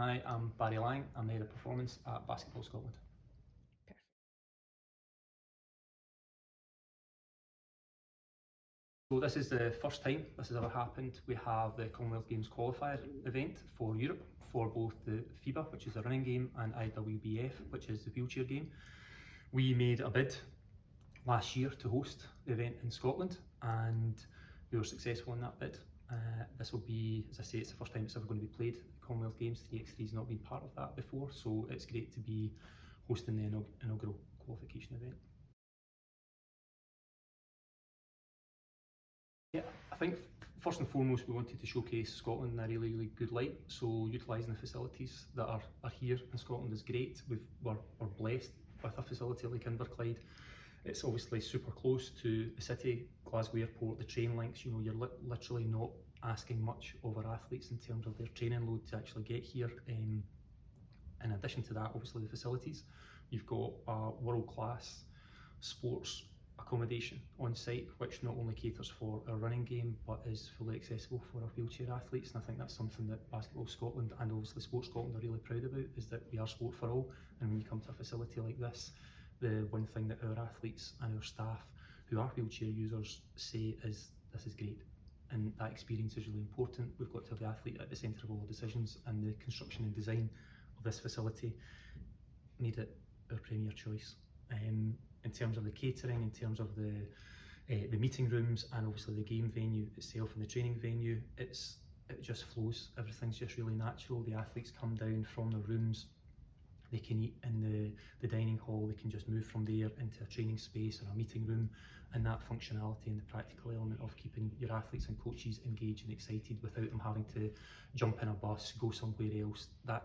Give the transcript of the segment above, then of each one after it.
Hi, I'm Barry Lang. I'm the Head of Performance at Basketball Scotland. So this is the first time this has ever happened. We have the Commonwealth Games qualifier event for Europe for both the FIBA, which is the running game, and IWBF, which is the wheelchair game. We made a bid last year to host the event in Scotland, and we were successful in that bid. This will be, as I say, it's the first time it's ever going to be played. The Commonwealth Games 3x3 has not been part of that before, so it's great to be hosting the inaugural qualification event. Yeah, I think first and foremost we wanted to showcase Scotland in a really good light, so utilising the facilities that are here in Scotland is great. We're blessed with a facility like Inverclyde. It's obviously super close to the city, Glasgow Airport, the train links. You know, you're literally not asking much of our athletes in terms of their training load to actually get here. In addition to that, obviously the facilities. You've got a world-class sports accommodation on site, which not only caters for our running game, but is fully accessible for our wheelchair athletes. And I think that's something that Basketball Scotland and obviously Sport Scotland are really proud about, is that we are sport for all. And when you come to a facility like this, the one thing that our athletes and our staff who are wheelchair users say is, this is great. And that experience is really important. We've got to have the athlete at the centre of all decisions, and the construction and design of this facility made it our premier choice. In terms of the catering, in terms of the meeting rooms, and obviously the game venue itself and the training venue, it just flows. Everything's just really natural. The athletes come down from their rooms, they can eat in the dining hall, they can just move from there into a training space or a meeting room, and that functionality and the practical element of keeping your athletes and coaches engaged and excited without them having to jump in a bus, go somewhere else, that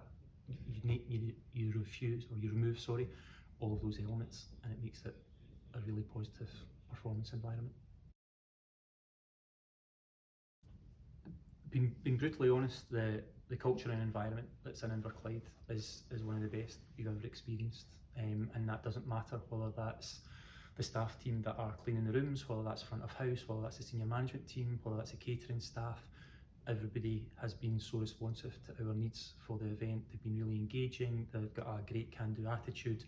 you remove all of those elements, and it makes it a really positive performance environment. Being brutally honest, the culture and environment that's in Inverclyde is one of the best you've ever experienced, and that doesn't matter whether that's the staff team that are cleaning the rooms, whether that's front of house, whether that's the senior management team, whether that's the catering staff. Everybody has been so responsive to our needs for the event. They've been really engaging, they've got a great can-do attitude,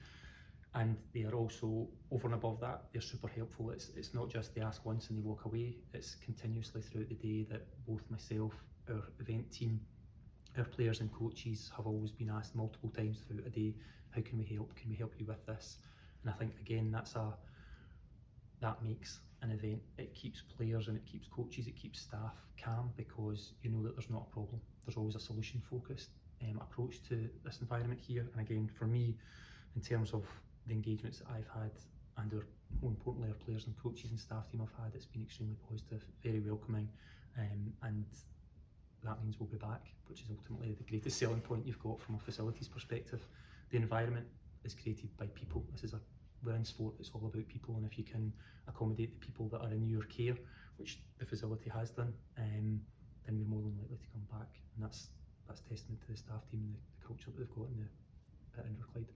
and they are also, over and above that, they're super helpful. It's not just they ask once and they walk away, it's continuously throughout the day that both myself, our event team, our players and coaches have always been asked multiple times throughout a day, how can we help you with this? And I think again that makes an event, it keeps players and it keeps coaches, it keeps staff calm, because you know that there's not a problem. There's always a solution focused approach to this environment here. And again, for me, in terms of the engagements that I've had, and more importantly our players and coaches and staff team have had, it's been extremely positive, very welcoming, and that means we'll be back, which is ultimately the greatest selling point you've got from a facilities perspective. The environment is created by people. We're in sport, it's all about people, and if you can accommodate the people that are in your care, which the facility has done, then we're more than likely to come back, and that's testament to the staff team and the culture that they've got at Inverclyde.